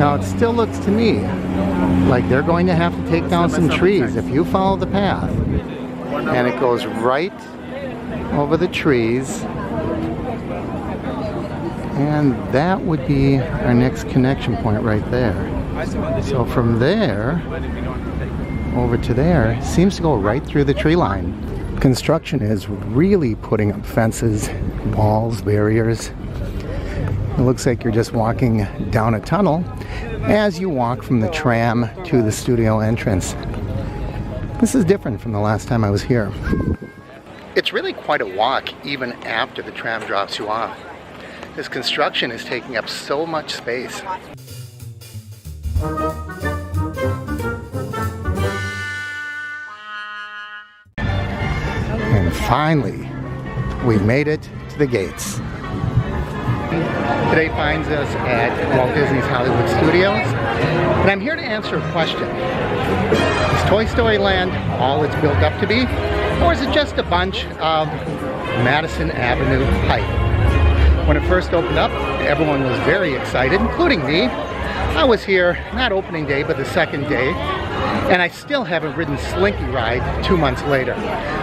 Now it still looks to me like they're going to have to take down some trees if you follow the path. And it goes right over the trees. And that would be our next connection point right there. So from there over to there seems to go right through the tree line. Construction is really putting up fences, walls, barriers. It looks like you're just walking down a tunnel as you walk from the tram to the studio entrance. This is different from the last time I was here. It's really quite a walk even after the tram drops you off. This construction is taking up so much space. And finally, we made it to the gates. Today finds us at Walt Disney's Hollywood Studios, and I'm here to answer a question. Is Toy Story Land all it's built up to be, or is it just a bunch of Madison Avenue hype? When it first opened up, everyone was very excited, including me. I was here, not opening day, but the second day, and I still haven't ridden Slinky Ride 2 months later.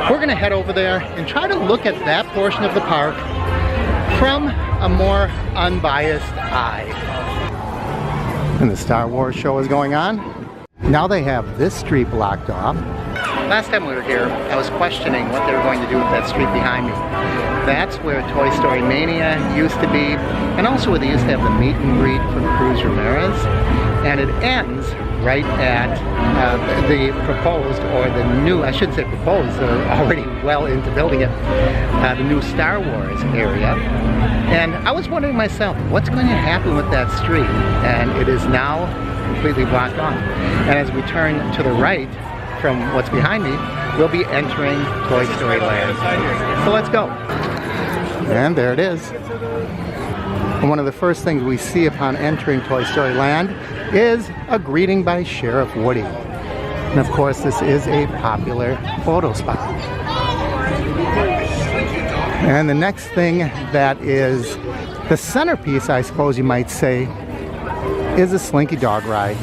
We're going to head over there and try to look at that portion of the park from a more unbiased eye. And the Star Wars show is going on. Now they have this street blocked off. Last time we were here, I was questioning what they were going to do with that street behind me. That's where Toy Story Mania used to be, and also where they used to have the meet and greet for Cruz Ramirez. And it ends right at the proposed, or the new, I shouldn't say proposed, they're already well into building it, the new Star Wars area. And I was wondering myself, what's going to happen with that street? And it is now completely blocked off. And as we turn to the right from what's behind me, we'll be entering Toy Story Land. So let's go. And there it is. And one of the first things we see upon entering Toy Story Land is a greeting by Sheriff Woody. And of course, this is a popular photo spot. And the next thing that is the centerpiece, I suppose you might say, is a Slinky Dog ride.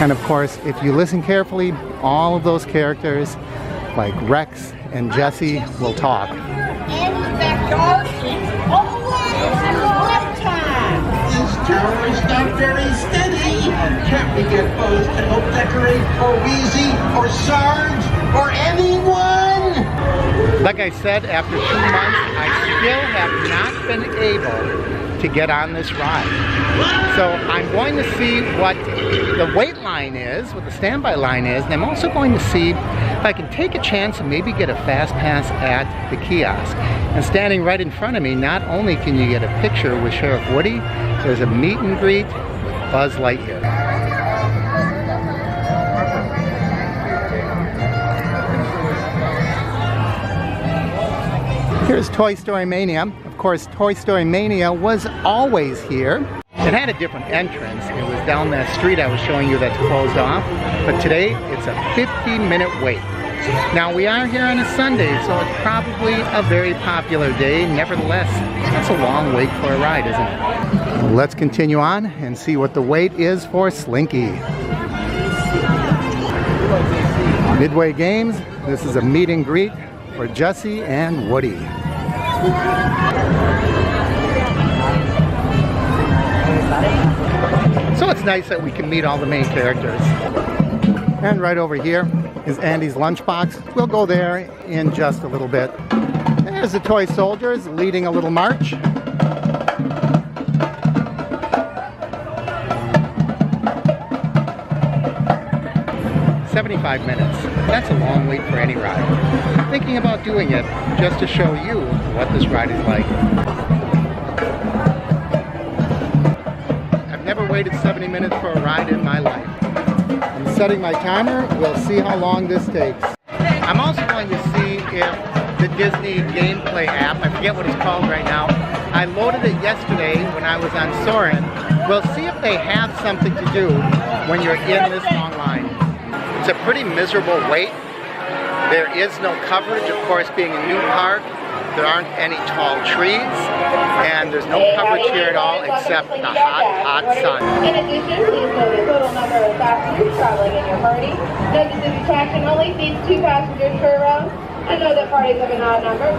And of course, if you listen carefully, all of those characters, like Rex and Jessie, will talk. Is not very steady. Can't we get Buzz to help decorate, or Wheezy, or Sarge, or anyone? Like I said, after 2 months, I still have not been able to get on this ride. So I'm going to see what the wait line is, what the standby line is, and I'm also going to see if I can take a chance and maybe get a fast pass at the kiosk. And standing right in front of me, not only can you get a picture with Sheriff Woody, there's a meet and greet with Buzz Lightyear. Here's Toy Story Mania. Of course, Toy Story Mania was always here. It had a different entrance. It was down that street I was showing you that's closed off. But today, it's a 15-minute wait. Now, we are here on a Sunday, so it's probably a very popular day. Nevertheless, that's a long wait for a ride, isn't it? Let's continue on and see what the wait is for Slinky. Midway Games, this is a meet and greet for Jessie and Woody. So it's nice that we can meet all the main characters. And right over here is Andy's lunchbox. We'll go there in just a little bit. There's the toy soldiers leading a little march. "75 minutes. That's a long wait for any ride. I'm thinking about doing it just to show you what this ride is like. I've never waited 70 minutes for a ride in my life. I'm setting my timer. We'll see how long this takes. I'm also going to see if the Disney gameplay app, I forget what it's called right now, I loaded it yesterday when I was on Soarin'. We'll see if they have something to do when you're in this long line. It's a pretty miserable wait. There is no coverage, of course, being a new park. there aren't any tall trees, and there's no coverage here at all except the hot, hot sun. In addition, please know the total number of passengers traveling in your party. Note that this attraction only seats 2 passengers per row, and know that parties of an odd number.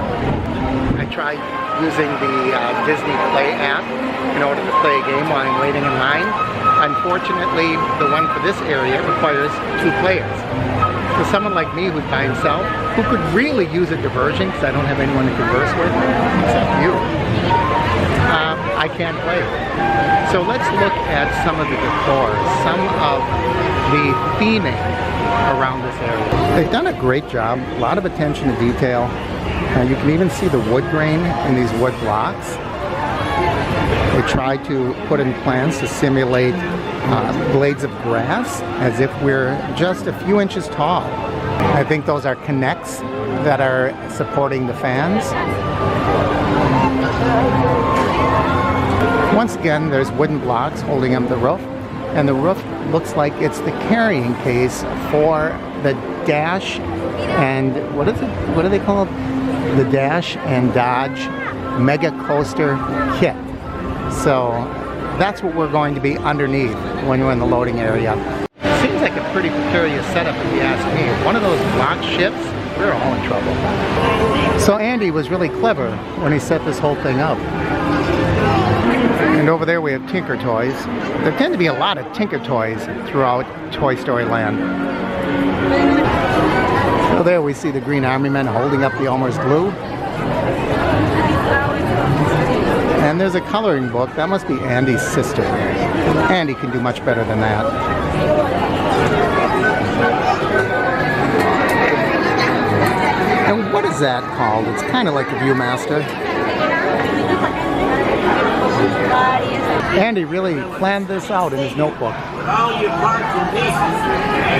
I tried using the Disney Play app in order to play a game while I'm waiting in line. Unfortunately, the one for this area requires 2 players. For someone like me who's by himself, who could really use a diversion because I don't have anyone to converse with, except you, I can't play. So let's look at some of the decor, some of the theming around this area. They've done a great job, a lot of attention to detail. You can even see the wood grain in these wood blocks. They tried to put in plans to simulate blades of grass as if we're just a few inches tall. I think those are connects that are supporting the fans. Once again, there's wooden blocks holding up the roof, and the roof looks like it's the carrying case for the Dash and what is it? What do they call it? The Dash and Dodge Mega Coaster Kit. So that's what we're going to be underneath when we're in the loading area. Seems like a pretty precarious setup if you ask me. If one of those block ships, we're all in trouble. So Andy was really clever when he set this whole thing up. And over there we have Tinker Toys. There tend to be a lot of Tinker Toys throughout Toy Story Land. So there we see the Green Army men holding up the Elmer's glue. And there's a coloring book. That must be Andy's sister. Andy can do much better than that. And what is that called? It's kind of like a Viewmaster. Andy really planned this out in his notebook. All your parts and pieces.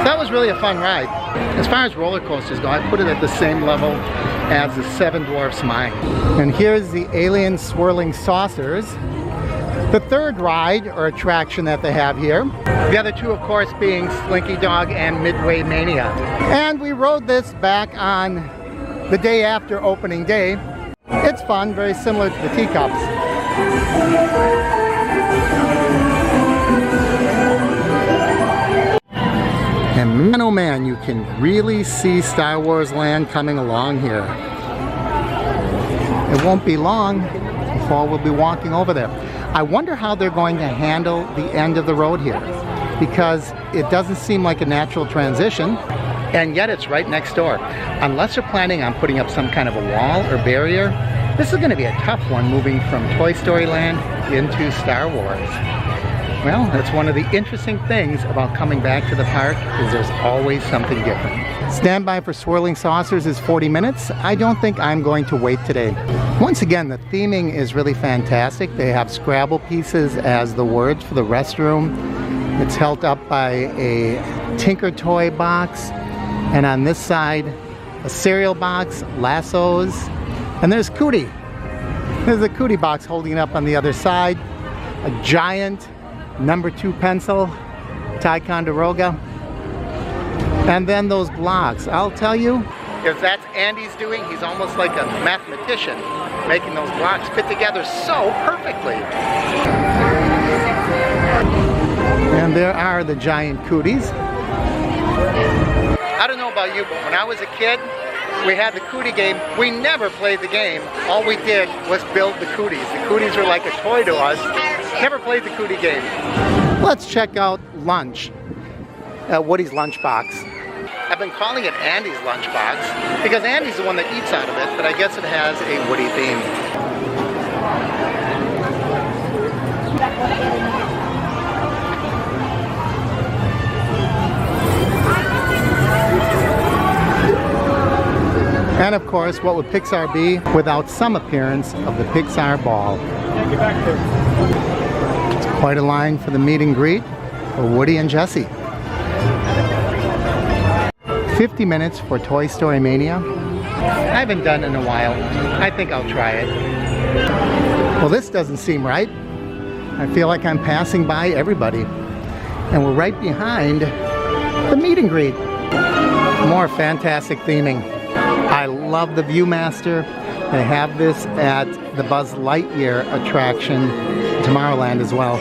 That was really a fun ride. As far as roller coasters go, I put it at the same level as the Seven Dwarfs Mine. And here's the alien swirling saucers. The third ride or attraction that they have here. The other two, of course, being Slinky Dog and Midway Mania. And we rode this back on the day after opening day. It's fun, very similar to the teacups. And man, oh man, you can really see Star Wars Land coming along here. It won't be long before we'll be walking over there. I wonder how they're going to handle the end of the road here, because it doesn't seem like a natural transition. and yet it's right next door. Unless you're planning on putting up some kind of a wall or barrier, this is going to be a tough one moving from Toy Story Land into Star Wars. Well, that's one of the interesting things about coming back to the park, is there's always something different. Standby for swirling saucers is 40 minutes. I don't think I'm going to wait today. Once again, the theming is really fantastic. They have Scrabble pieces as the words for the restroom. It's held up by a Tinker Toy box, and on this side, a cereal box, lassos, and there's Cootie. There's a Cootie box holding it up on the other side, a giant #2 pencil, Ticonderoga, and then those blocks. I'll tell you, if that's Andy's doing, he's almost like a mathematician, making those blocks fit together so perfectly. And there are the giant Cooties. I don't know about you, but when I was a kid, we had the Cootie game. We never played the game. All we did was build the Cooties. The Cooties were like a toy to us. Never played the Cootie game. Let's check out lunch at Woody's Lunchbox. I've been calling it Andy's Lunchbox because Andy's the one that eats out of it, but I guess it has a Woody theme. And of course, what would Pixar be without some appearance of the Pixar Ball? It's quite a line for the meet and greet for Woody and Jessie. 50 minutes for Toy Story Mania. I haven't done it in a while. I think I'll try it. Well, this doesn't seem right. I feel like I'm passing by everybody. And we're right behind the meet and greet. More fantastic theming. I love the Viewmaster. They have this at the Buzz Lightyear attraction, Tomorrowland as well.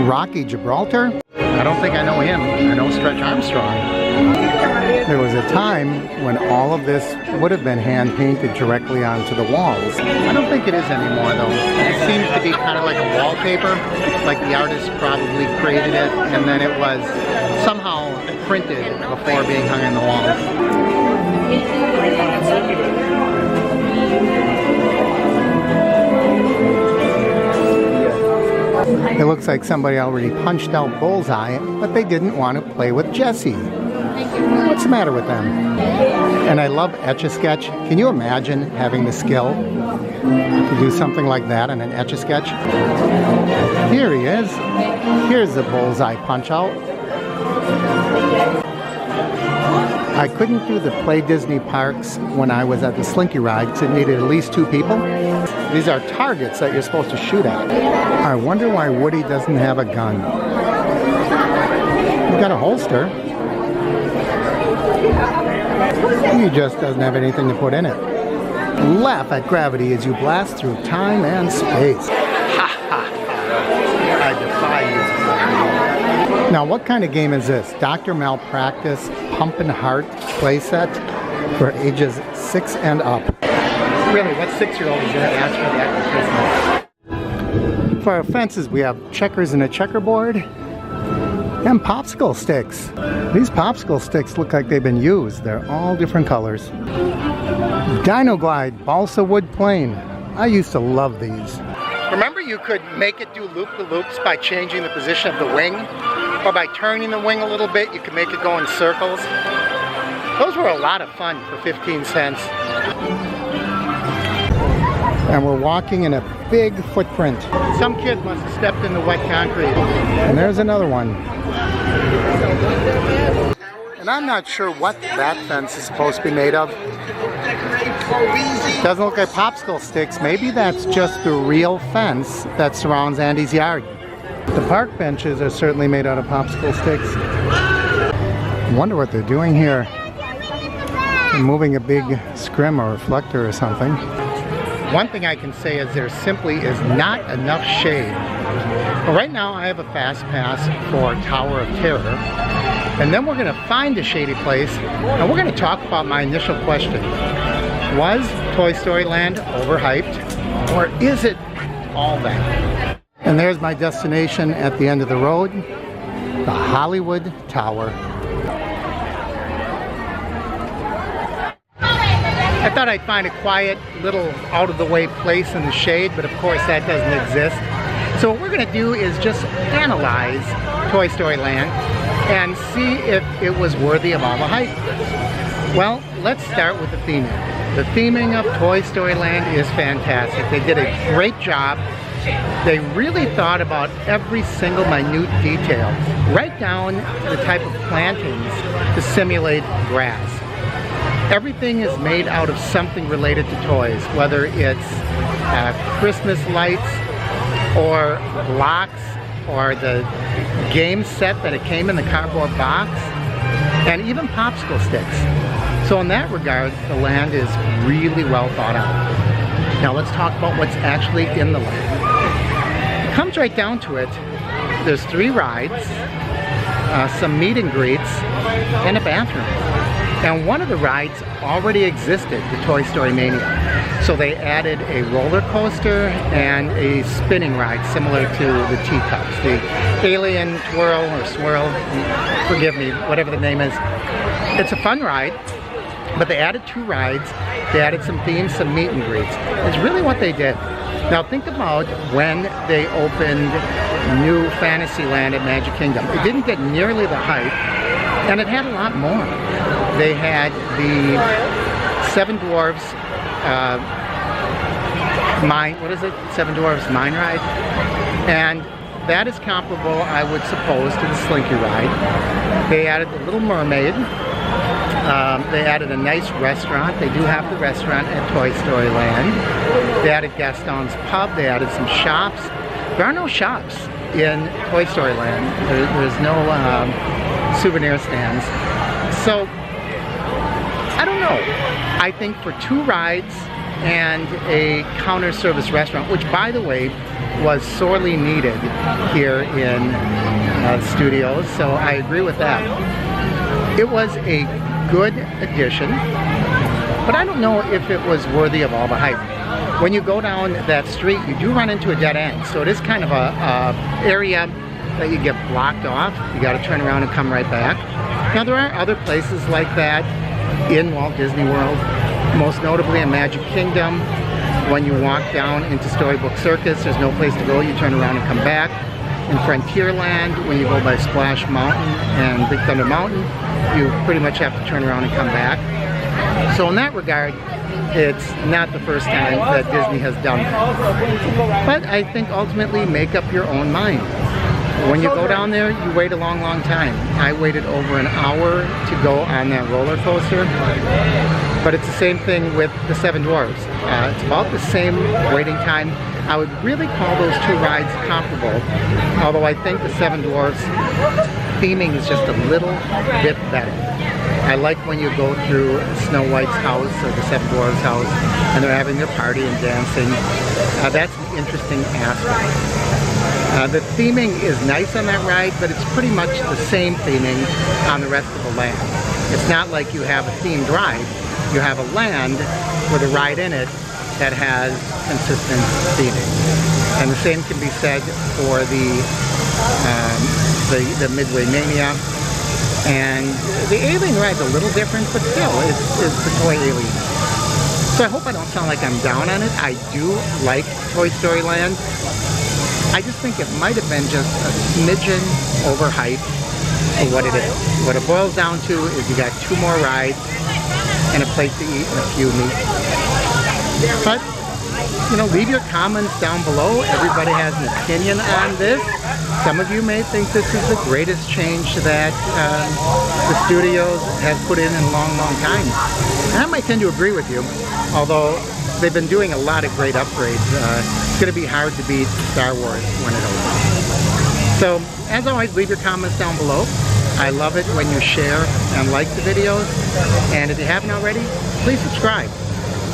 Rocky Gibraltar? I don't think I know him. I know Stretch Armstrong. There was a time when all of this would have been hand painted directly onto the walls. I don't think it is anymore though. It seems to be kind of like a wallpaper, like the artist probably created it and then it was somehow printed before being hung in the walls. It looks like somebody already punched out Bullseye, but they didn't want to play with Jessie. What's the matter with them? And I love Etch-a-Sketch. Can you imagine having the skill to do something like that in an Etch-a-Sketch? Here he is. Here's the Bullseye punch-out. I couldn't do the Play Disney parks when I was at the Slinky ride because it needed at least 2 people. These are targets that you're supposed to shoot at. I wonder why Woody doesn't have a gun. He's got a holster. He just doesn't have anything to put in it. Laugh at gravity as you blast through time and space. Ha ha ha. I defy you. Now what kind of game is this? Dr. Malpractice Pumpin' Heart playset for ages 6 and up. Really, what 6-year-old is going to ask for that for Christmas? For our fences, we have checkers and a checkerboard and popsicle sticks. These popsicle sticks look like they've been used. They're all different colors. Dino Glide Balsa Wood Plane. I used to love these. Remember you could make it do loop-the-loops by changing the position of the wing? Or by turning the wing a little bit, you can make it go in circles. Those were a lot of fun for 15 cents. And we're walking in a big footprint. Some kid must have stepped in the wet concrete. And there's another one. And I'm not sure what that fence is supposed to be made of. Doesn't look like popsicle sticks. Maybe that's just the real fence that surrounds Andy's yard. The park benches are certainly made out of popsicle sticks. I wonder what they're doing here. They're moving a big scrim or reflector or something. One thing I can say is there simply is not enough shade. But right now I have a fast pass for Tower of Terror. And then we're going to find a shady place and we're going to talk about my initial question. Was Toy Story Land overhyped? Or is it all that? And there's my destination at the end of the road, the Hollywood Tower. I thought I'd find a quiet little out-of-the-way place in the shade, but of course that doesn't exist. So what we're going to do is just analyze Toy Story Land and see if it was worthy of all the hype. Well, let's start with the theming. The theming of Toy Story Land is fantastic. They did a great job. They really thought about every single minute detail, right down to the type of plantings to simulate grass. Everything is made out of something related to toys, whether it's Christmas lights or blocks or the game set that it came in the cardboard box, and even popsicle sticks. So in that regard, the land is really well thought out. Now let's talk about what's actually in the land. It comes right down to it. There's 3 rides, some meet and greets, and a bathroom. And one of the rides already existed, the Toy Story Mania. So they added a roller coaster and a spinning ride similar to the teacups, the alien twirl or swirl, forgive me, whatever the name is. It's a fun ride, but they added 2 rides. They added some themes, some meet and greets. It's really what they did. Now think about when they opened New Fantasyland at Magic Kingdom. It didn't get nearly the hype, and it had a lot more. They had the 7 Dwarfs Seven Dwarfs Mine Ride, and that is comparable, I would suppose, to the Slinky Ride. They added the Little Mermaid. They added a nice restaurant. They do have the restaurant at Toy Story Land. They added Gaston's Pub. They added some shops. There are no shops in Toy Story Land. There's no souvenir stands. So, I don't know. I think for 2 rides and a counter service restaurant, which by the way was sorely needed here in studios, so I agree with that. It was a good addition, but I don't know if it was worthy of all the hype. When you go down that street, you do run into a dead end, so it is kind of a area that you get blocked off. You got to turn around and come right back. Now there are other places like that in Walt Disney World, most notably in Magic Kingdom. When you walk down into Storybook Circus, there's no place to go. You turn around and come back. In Frontierland, when you go by Splash Mountain and Big Thunder Mountain, you pretty much have to turn around and come back. So in that regard, it's not the first time that Disney has done that. But I think ultimately make up your own mind. When you go down there, you wait a long, long time. I waited over an hour to go on that roller coaster. But it's the same thing with the 7 Dwarfs. It's about the same waiting time. I would really call those 2 rides comparable, although I think the 7 Dwarfs theming is just a little bit better. I like when you go through Snow White's house or the 7 Dwarfs house and they're having their party and dancing. That's an interesting aspect. The theming is nice on that ride, but it's pretty much the same theming on the rest of the land. It's not like you have a themed ride. You have a land with a ride in it that has consistent theming. And the same can be said for the Midway Mania. And the Alien ride's a little different, but still, it's the toy Alien. So I hope I don't sound like I'm down on it. I do like Toy Story Land. I just think it might have been just a smidgen overhyped for what it is. What it boils down to is you got 2 more rides and a place to eat and a few meats. But, you know, leave your comments down below. Everybody has an opinion on this. Some of you may think this is the greatest change that the studios have put in a long, long time. And I might tend to agree with you, although they've been doing a lot of great upgrades. It's going to be hard to beat Star Wars when it opens. So, as always, leave your comments down below. I love it when you share and like the videos. And if you haven't already, please subscribe.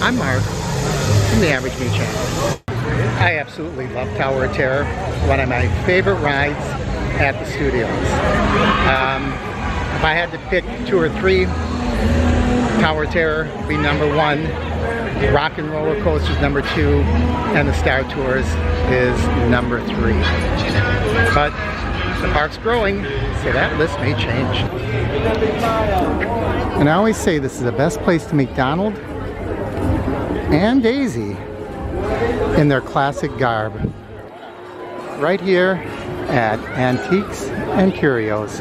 I'm Mark from the Average Me channel. I absolutely love Tower of Terror. One of my favorite rides at the studios. If I had to pick 2 or 3, Tower of Terror would be #1. Rock and Roller Coaster's #2, and the Star Tours is #3. But the park's growing, so that list may change. And I always say this is the best place to meet Donald and Daisy in their classic garb. Right here at Antiques and Curios.